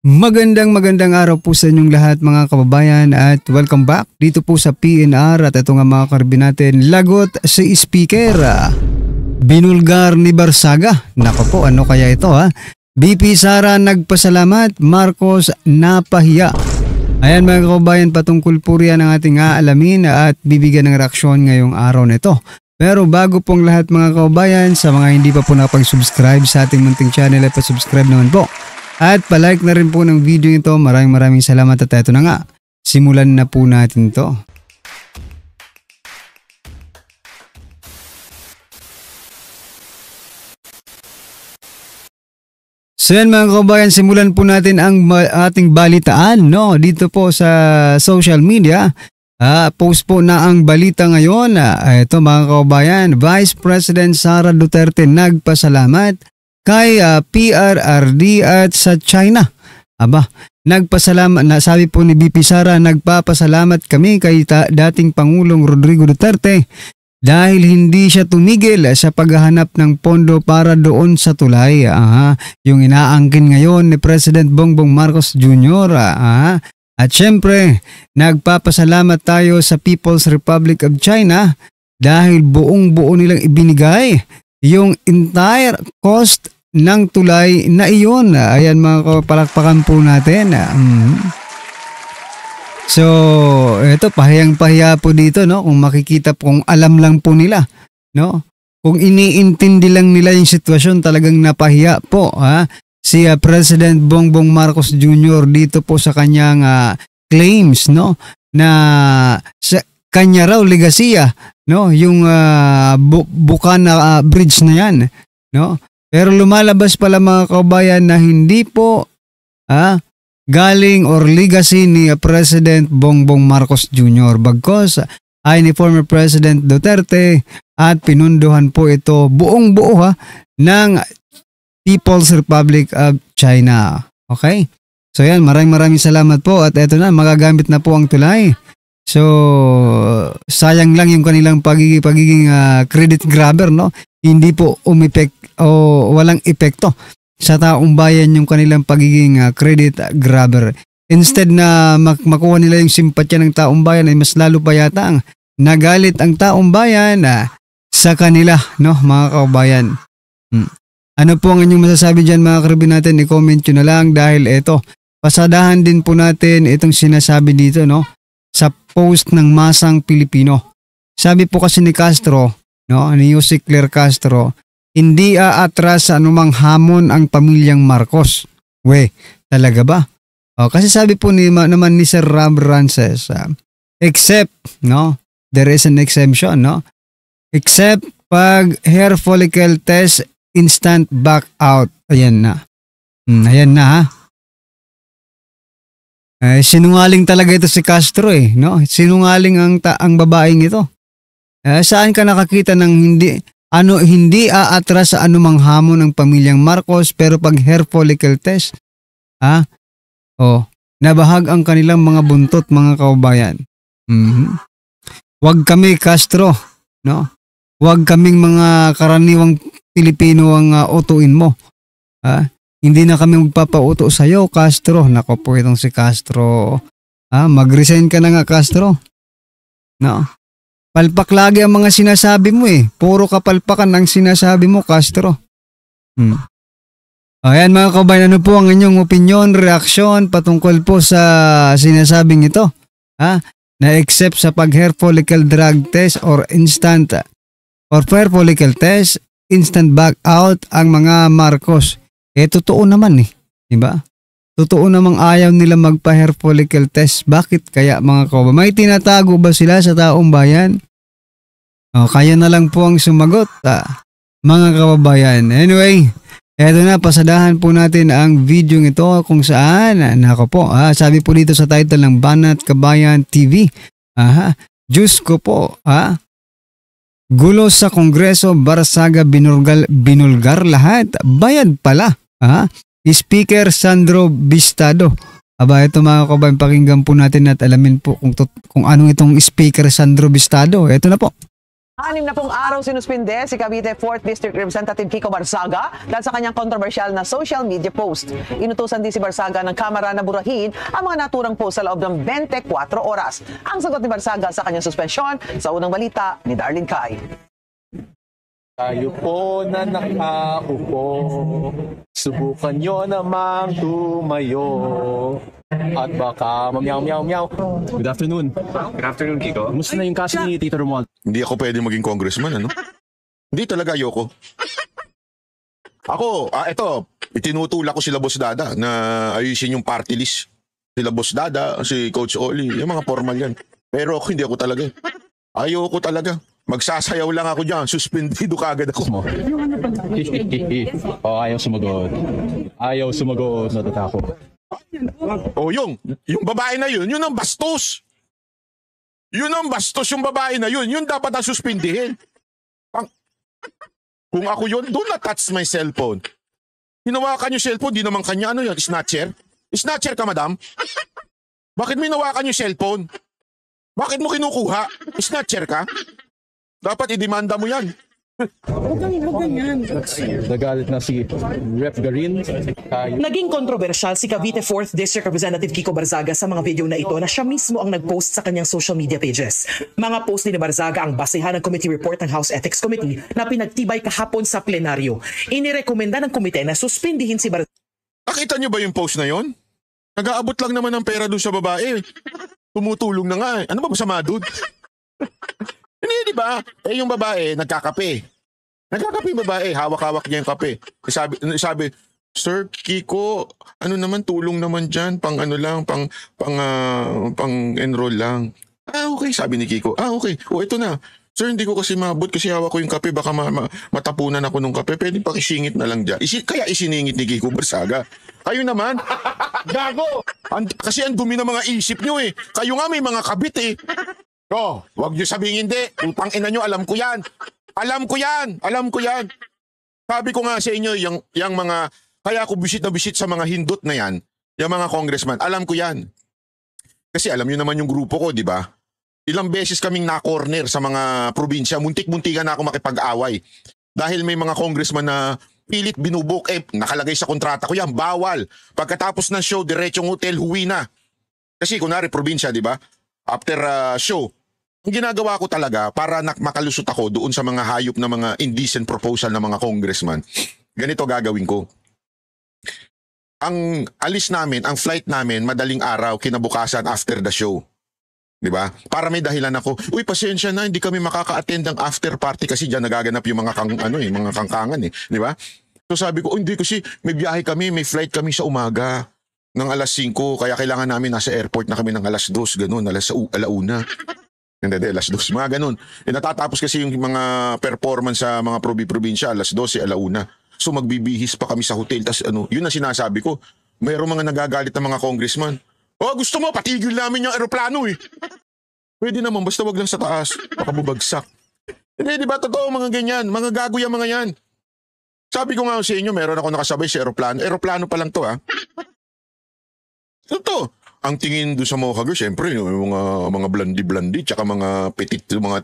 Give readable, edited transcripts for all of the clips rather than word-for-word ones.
Magandang araw po sa inyong lahat mga kababayan at welcome back dito po sa PNR at ito nga mga karbi natin, lagot sa speaker. Binulgar ni Barsaga. Nako po, ano kaya ito ha? BP Sara nagpasalamat, Marcos napahiya. Ayan mga kababayan, patungkol po riyan ang ating aalamin at bibigyan ng reaksyon ngayong araw na ito. Pero bago pong lahat mga kababayan, sa mga hindi pa po nakapag-subscribe sa ating munting channel ay pa-subscribe naman po. At palike na rin po ng video ito. Maraming salamat at ito na nga. Simulan na po natin to. So yan mga kababayan, simulan po natin ang ating balitaan dito po sa social media. Post po na ang balita ngayon. Ito mga kababayan, Vice President Sara Duterte nagpasalamat kay PRRD at sa China. Nagpasalamat na, sabi po ni BP Sara, nagpapasalamat kami kay dating Pangulong Rodrigo Duterte dahil hindi siya tumigil sa paghahanap ng pondo para doon sa tulay. Yung inaangkin ngayon ni President Bongbong Marcos Jr. At syempre, nagpapasalamat tayo sa People's Republic of China dahil buong-buo nilang ibinigay yung entire cost ng tulay na iyon. Ayan mga kapalakpakan po natin. So, ito pahiyang-pahiya po dito kung makikita po, kung alam lang po nila, kung iniintindi lang nila yung sitwasyon, talagang napahiya po si President Bongbong Marcos Jr. dito po sa kanyang claims na sa kanya raw legasiya yung Bukana Bridge na yan, Pero lumalabas pala mga kabayan na hindi po galing or legacy ni President Bongbong Marcos Jr. Bagkos ay ni former President Duterte at pinunduhan po ito buong-buo ng People's Republic of China. Okay? So yan, maraming salamat po at eto na, magagamit na po ang tulay. So, sayang lang yung kanilang pagiging credit grabber, Hindi po walang epekto sa taong bayan yung kanilang pagiging credit grabber. Instead na makuha nila yung simpatya ng taong bayan, ay mas lalo pa yata ang nagalit ang taong bayan sa kanila, mga kabayan. Ano po ang inyong masasabi dyan mga karibin natin? I-comment nyo na lang dahil ito, pasadahan din po natin itong sinasabi dito, sa post ng Masang Pilipino. Sabi po kasi ni Castro, ni Jose Claire Castro, hindi aatras sa anumang hamon ang pamilyang Marcos. Talaga ba? Kasi sabi po naman ni Sir Rob Rances, except, there is an exemption, except pag hair follicle test, instant back out. Ayan na. Ayan na sinungaling talaga ito si Castro Sinungaling ang babaeng ito. Saan ka nakakita ng hindi aatras sa anumang hamon ng pamilyang Marcos pero pag hair follicle test, nabahag ang kanilang mga buntot mga kababayan. Huwag kami Castro, Huwag kaming mga karaniwang Pilipino ang utuin mo. Hindi na kami magpapauto sa iyo, Castro. Nako po itong si Castro. Mag-resign ka na nga, Castro. Palpak lagi ang mga sinasabi mo Puro kapalpakan ang sinasabi mo, Castro. Ayan mga kabayan, ano po ang inyong opinion, reaksyon patungkol po sa sinasabing ito? Na except sa pag hair follicle drug test or instant or hair follicle test, instant back out ang mga Marcos. Totoo naman diba? Totoo namang ayaw nila magpa-hair follicle test. Bakit kaya mga kababayan? May tinatago ba sila sa taong bayan? Kaya na lang po ang sumagot, mga kababayan. Anyway, eto na, pasadahan po natin ang video ito kung saan, sabi po dito sa title ng Banat Kabayan TV. Diyos ko po, gulo sa Kongreso, Barsaga binulgar lahat. Bayad pala. Speaker Sandro Bistado. Ito mga kababayan, pakinggan po natin at alamin po kung anong itong Speaker Sandro Bistado. Ito na po. Anim na pong araw sinuspinde si Cavite 4th District Representative Kiko Barzaga dahil sa kanyang kontrobersyal na social media post. Inutusan din si Barzaga ng Kamara na burahin ang mga naturang post sa loob ng 24 oras. Ang sagot ni Barzaga sa kanyang suspensyon sa unang balita ni Darlene Kai. Tayo po na nakaupo, subukan nyo namang tumayo. At baka mamyaw-meow-meow. Good afternoon. Good afternoon, Kiko. Kumusta na yung kaso ni Tito Romuald? Hindi ako pwede maging congressman, ano? Hindi talaga ayoko. Ako, ito, itinutulak ko sila Boss Dada na ayusin yung party list. Sila Boss Dada, si Coach Oli, yung mga formal yan. Pero ako, hindi ako talaga. Ayoko talaga. Magsasayaw lang ako dyan, suspendido kagad ako. Oh, ayaw sumagot. Ayaw sumagot, natatakot. O yung babae na yun ang bastos. Yun ang bastos yung babae na yun dapat ang suspindihin. Kung ako yun, do not touch my cellphone. Hinawakan yung cellphone, di naman kanya, ano yun, snatcher? Snatcher ka, madam? Bakit mo hinawakan yung cellphone? Bakit mo kinukuha? Snatcher ka? Dapat idemanda mo yan. Nagalit na si Rep Garin. Naging kontrobersyal si Cavite 4th District Representative Kiko Barzaga sa mga video na ito na siya mismo ang nag-post sa kanyang social media pages. Mga post ni Barzaga ang basehan ng committee report ng House Ethics Committee na pinagtibay kahapon sa plenaryo. Inirekomenda ng komite na suspindihin si Barzaga. Nakita niyo ba yung post na yon? Nag-aabot lang naman ng pera dun sa babae. Tumutulong na nga eh. Ano ba masama dun? Hindi, di ba? Eh, yung babae, nagkakape. Nagkakape yung babae, hawak-hawak niya yung kape. Sabi, Sir Kiko, ano naman, tulong naman dyan, pang ano lang, pang enroll lang. Okay, sabi ni Kiko. Okay, ito na. Sir, hindi ko kasi mabot kasi hawak ko yung kape, baka matapunan ako ng kape. Pwede pakisingit na lang dyan. Kaya isiningit ni Kiko Barzaga. Kayo naman, gago! Kasi ang dumi ng mga isip nyo eh. Kayo nga may mga kabit eh. Wag nyo sabihin hindi. Utang ina nyo, alam ko yan. Alam ko yan. Sabi ko nga sa inyo, yung mga, kaya ako bisit na bisit sa mga hindot na yan, yung mga congressman, alam ko yan. Kasi alam nyo naman yung grupo ko, di ba? Ilang beses kaming na-corner sa mga probinsya, muntik-muntikan na ako makipag-away. Dahil may mga congressman na pilit binubuk, nakalagay sa kontrata ko yan, bawal. Pagkatapos ng show, diretsong hotel, huwi na. Kasi kunwari, probinsya, di ba? After show, ang ginagawa ko talaga para makalusot ako doon sa mga hayop na mga indecent proposal ng mga congressman, ganito gagawin ko. Ang alis namin, ang flight namin, madaling araw, kinabukasan after the show. Di ba? Para may dahilan ako, uy, pasensya na, hindi kami makaka-attend ng after party kasi dyan nagaganap yung mga mga kangkangan eh. Di ba? So sabi ko, hindi kasi may biyahe kami, may flight kami sa umaga ng alas 5, kaya kailangan namin nasa airport na kami ng alas 2, ganun, alauna. Hindi, alas 2, mga ganun. Natatapos kasi yung mga performance sa mga probinsya, alas 12, alauna. So magbibihis pa kami sa hotel, tas yun ang sinasabi ko. Mayroong mga nagagalit na mga congressman. Gusto mo, patigil namin yung aeroplano eh. Pwede naman, basta wag lang sa taas, baka bubagsak. Hindi, di ba, totoo mga ganyan, mga gago yung mga yan. Sabi ko nga sa inyo, meron ako nakasabay sa aeroplano. Aeroplano pa lang to ha. Ito, ang tingin doon sa Mocha Girls, syempre, yung mga blondie-blondie, tsaka mga petit, mga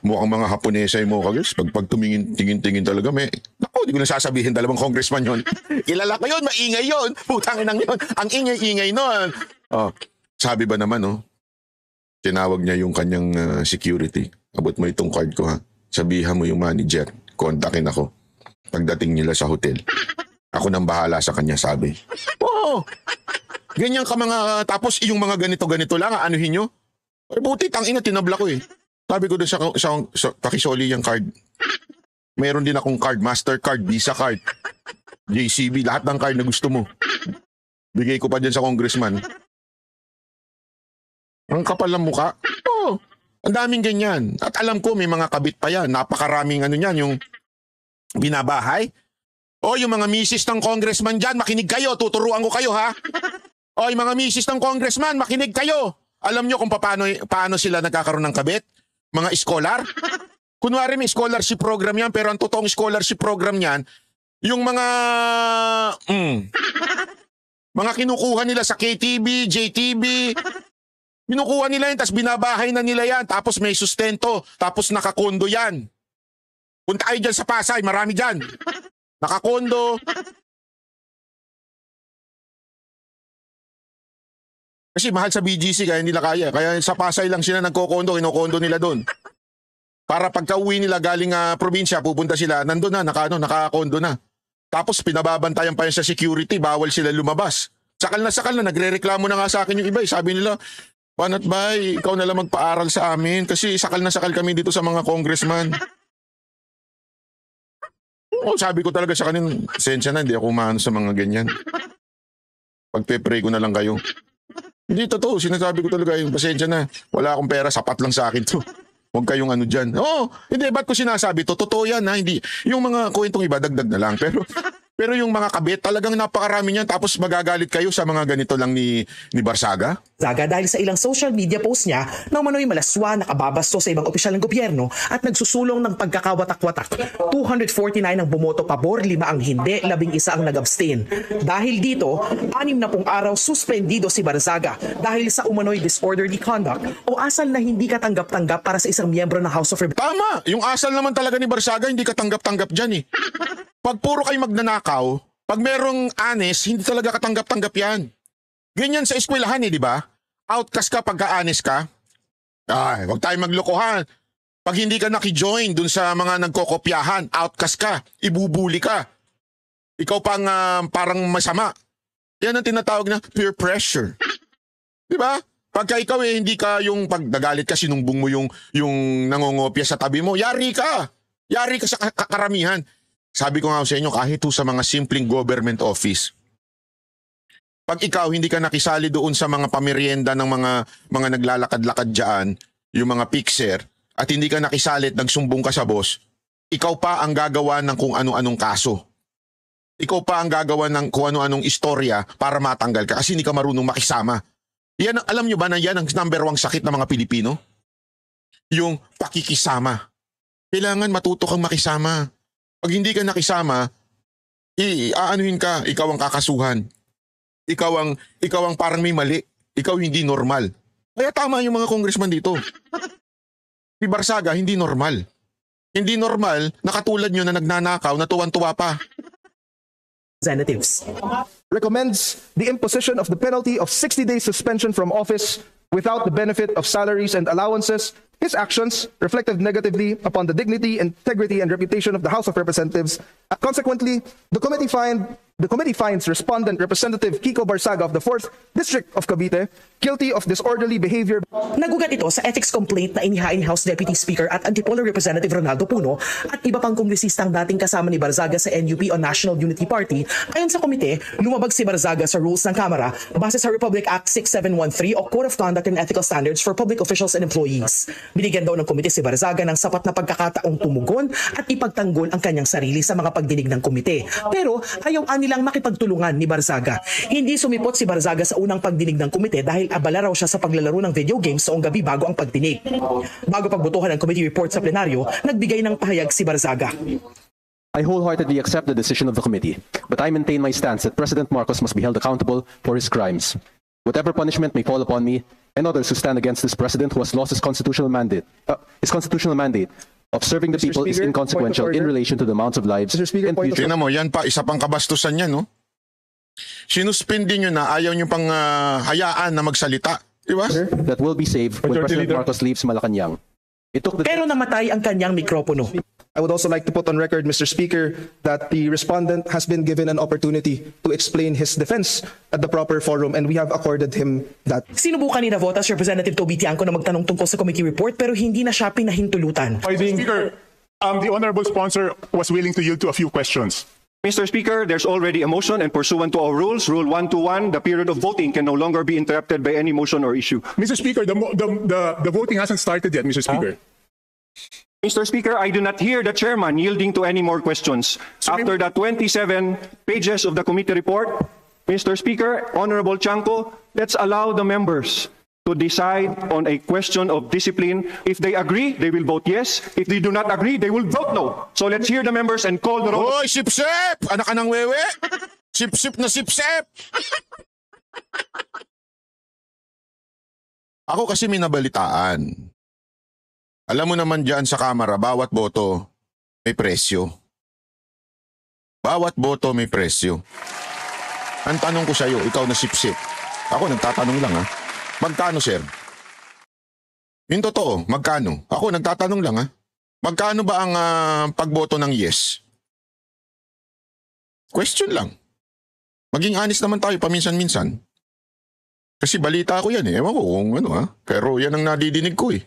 mukhang mga Haponesa yung Mocha Girls. Pag tingin talaga, naku, di ko na sasabihin, dalawang congressman yon. Kilala ko yun, maingay yun. Putangin ang yun. Ang ingay-ingay nun. Sabi ba naman, tinawag niya yung kanyang security. Abot mo itong card ko ha. Sabihan mo yung manager, kontakin ako. Pagdating nila sa hotel. Ako nang bahala sa kanya, sabi. Ganyan ka mga, tapos yung mga ganito lang, anuhin nyo? Buti, tangina, tinabla ko eh. Sabi ko doon sa pakisoli yung card. Mayroon din akong card, Mastercard, Visa card, JCB, lahat ng card na gusto mo. Bigay ko pa dyan sa congressman. Ang kapal ng muka. Ang daming ganyan. At alam ko, may mga kabit pa yan. Napakaraming yung binabahay. Yung mga misis ng congressman dyan, makinig kayo, tuturuan ko kayo ha. Yung mga misis ng congressman, makinig kayo. Alam nyo kung paano sila nagkakaroon ng kabit? Mga scholar? Kunwari may scholarship program yan, pero ang totoong scholarship program yan, yung mga kinukuha nila sa KTV, JTV, Kinukuha nila yan, tapos binabahay na nila yan, tapos may sustento, tapos nakakondo yan. Punta kayo dyan sa Pasay, marami dyan. Nakakondo. Kasi mahal sa BGC, kaya nila kaya. Kaya sa Pasay lang sila nagkokondo, kinokondo nila doon. Para pagka-uwi nila galing probinsya, pupunta sila, nandun na, nakakondo na. Tapos pinababantayan pa yan sa security, bawal sila lumabas. Sakal na, nagre-reklamo na nga sa akin yung iba. Sabi nila, Panat bay, ikaw na lang magpaaral sa amin kasi sakal na sakal kami dito sa mga congressman. Sabi ko talaga sa kanila, sensya na, hindi ako umano sa mga ganyan. Pagpe-pray ko na lang kayo. Hindi totoo, sinasabi ko talaga yung pasensya na, wala akong pera, sapat lang sa akin to. Huwag kayong ano dyan. Hindi, ba't ko sinasabi to? Totoo yan ha, hindi. Yung mga kwentong iba, dagdag na lang. Pero yung mga kabit, talagang napakarami niyan. Tapos magagalit kayo sa mga ganito lang ni Barsaga? Zaga dahil sa ilang social media post niya na umano'y malaswa, nakababasto sa ibang opisyal ng gobyerno at nagsusulong ng pagkakawatak-watak. 249 ang bumoto pabor, 5 ang hindi, 11 ang nag-abstain. Dahil dito, 6 na pong araw suspendido si Barzaga dahil sa umano'y disorderly conduct o asal na hindi katanggap-tanggap para sa isang miyembro ng House of Representatives. Tama! Yung asal naman talaga ni Barsaga, hindi katanggap-tanggap dyan eh. Pag puro kayo magnanakaw, pag merong honest, hindi talaga katanggap-tanggap yan. Ganyan sa eskwelahan di ba? Outcast ka pagka-honest ka. Huwag tayo maglokohan. Pag hindi ka naki-join dun sa mga nagkokopyahan, outcast ka, ibubuli ka. Ikaw pang parang masama. Yan ang tinatawag na peer pressure. Di ba? Pagka ikaw hindi ka yung pag nagalit ka, sinumbong mo yung nangongopya sa tabi mo, yari ka. Yari ka sa karamihan. Sabi ko nga sa inyo, kahit sa mga simpleng government office, pag ikaw hindi ka nakisali doon sa mga pamerienda ng mga naglalakad-lakad dyan, yung mga fixer, at hindi ka nakisali at nagsumbong ka sa boss, ikaw pa ang gagawa ng kung ano-anong kaso. Ikaw pa ang gagawa ng kung ano-anong istorya para matanggal ka kasi hindi ka marunong makisama. Yan, alam nyo ba na yan ang number 1 sakit ng mga Pilipino? Yung pakikisama. Kailangan matuto kang makisama. Pag hindi ka nakisama, aanuhin ka, ikaw ang kakasuhan. Ikaw ang parang may mali. Ikaw hindi normal. Kaya tama yung mga congressman dito. Si Barsaga, hindi normal. Hindi normal na katulad nyo na nagnanakaw na tuwan-tuwa pa. Representatives. Recommends the imposition of the penalty of 60 days suspension from office without the benefit of salaries and allowances. His actions reflected negatively upon the dignity, integrity, and reputation of the House of Representatives. Consequently, the committee finds respondent Representative Kiko Barsaga of the 4th District of Cavite guilty of disorderly behavior. Nagugat ito sa ethics complaint na inihain ni House Deputy Speaker at Antipolo Representative Ronaldo Puno at iba pang kongresistang dating kasama ni Barzaga sa NUP o National Unity Party. Ayon sa komite, lumabag si Barzaga sa rules ng Kamara base sa Republic Act 6713 o Code of Conduct and Ethical Standards for Public Officials and Employees. Binigyan daw ng komite si Barzaga ng sapat na pagkakataong tumugon at ipagtanggol ang kanyang sarili sa mga pagdinig ng komite. Pero ayaw nilang makipagtulungan ni Barzaga. Hindi sumipot si Barzaga sa unang pagdinig ng komite dahil abala raw siya sa paglalaro ng video games noong gabi bago ang pagdinig. Bago pagbotohan ng committee report sa plenaryo, nagbigay ng pahayag si Barzaga. I wholeheartedly accept the decision of the committee, but I maintain my stance that President Marcos must be held accountable for his crimes. Whatever punishment may fall upon me and others who stand against this president who has lost his constitutional mandate of serving the people is inconsequential in relation to the amounts of lives and future. Tingnan mo, yan pa, isa pang kabastusan yan, no? Sinuspindi nyo na, ayaw nyo pang hayaan na magsalita. Di ba? That will be saved when President Marcos leaves Malacanang. Pero namatay ang kanyang mikropono. I would also like to put on record, Mr. Speaker, that the respondent has been given an opportunity to explain his defense at the proper forum, and we have accorded him that. Sinubukan ni Navotas Representative Toby Tiangco na magtanong tungkol sa committee report pero hindi na siya pinahintulutan. Speaker, the honorable sponsor was willing to yield to a few questions. Mr. Speaker, there's already a motion and pursuant to our rules, Rule 121, the period of voting can no longer be interrupted by any motion or issue. Mr. Speaker, the voting hasn't started yet, Mr. Speaker. Mr. Speaker, I do not hear the chairman yielding to any more questions. After the 27 pages of the committee report, Mr. Speaker, Honorable Chanco, let's allow the members to decide on a question of discipline. If they agree, they will vote yes. If they do not agree, they will vote no. So let's hear the members and call the roll. Hoy, sip-sip! Anak ka ng wewe! Sip-sip na sip-sip! Ako kasi may nabalitaan. Alam mo naman dyan sa Kamara, bawat boto may presyo. Bawat boto may presyo. Ang tanong ko sa'yo, ikaw na sipsip. Ako nagtatanong lang ha. Magkano, sir? Yung totoo, magkano? Ako nagtatanong lang ha. Magkano ba ang pagboto ng yes? Question lang. Maging honest naman tayo paminsan-minsan. Kasi balita ko yan eh. Ewan ko kung ano ha. Pero yan ang nadidinig ko eh.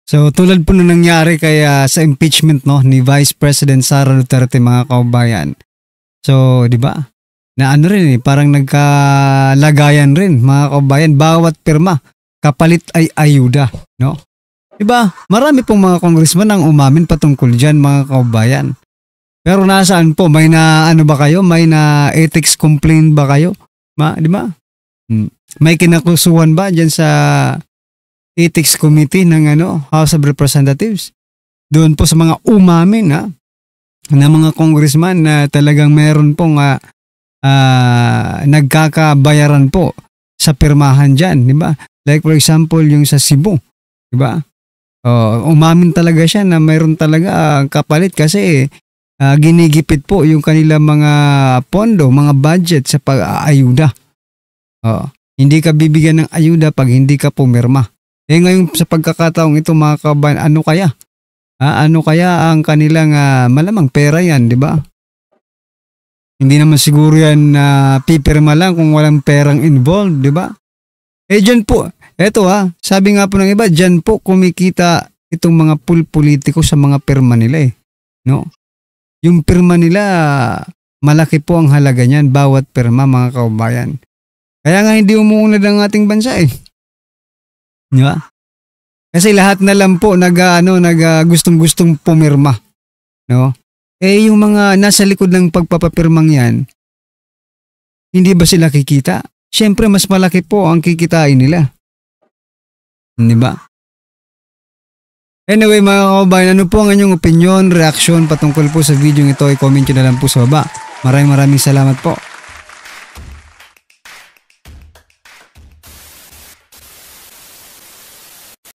So tulad po na nangyari kaya sa impeachment no ni Vice President Sara Duterte mga kaubayan. So, di ba? Na ano rin eh, parang nagkalagayan rin mga kaubayan. Bawat pirma, kapalit ay ayuda, no? Di ba? Marami pong mga congressman ang umamin patungkol dyan mga kaubayan. Pero nasaan po? May na ano ba kayo? May na ethics complaint ba kayo? Di ba? May kinakusuhan ba dyan sa ethics committee ng House of Representatives? Doon po sa mga umamin na mga congressman na talagang meron pong nagkakabayaran po sa pirmahan dyan, di ba? Like for example, yung sa Cebu, di ba? Umamin talaga siya na mayroon talaga kapalit kasi ginigipit po yung kanilang mga pondo, mga budget sa pag-aayuda. Hindi ka bibigyan ng ayuda pag hindi ka pumirma. Ngayon sa pagkakataong ito mga kabayan, ano kaya? Ano kaya ang kanilang malamang pera yan, di ba? Hindi naman siguro yan pipirma lang kung walang perang involved, di ba? Dyan po, eto sabi nga po ng iba, dyan po kumikita itong mga politiko sa mga pirma nila eh. No? Yung pirma nila, malaki po ang halaga niyan, bawat pirma mga kaubayan. Kaya nga hindi umuunlad ang ating bansa eh. Di ba? Kasi lahat na lang po gustong-gustong pumirma, no? Yung mga nasa likod ng pagpapapirmang yan, hindi ba sila kikita? Siyempre mas malaki po ang kikitain nila. Di ba? Anyway mga kaubayan, ano po ang inyong opinion, reaksyon patungkol po sa video ito? I-comment nyo na lang po sa baba. Maraming salamat po.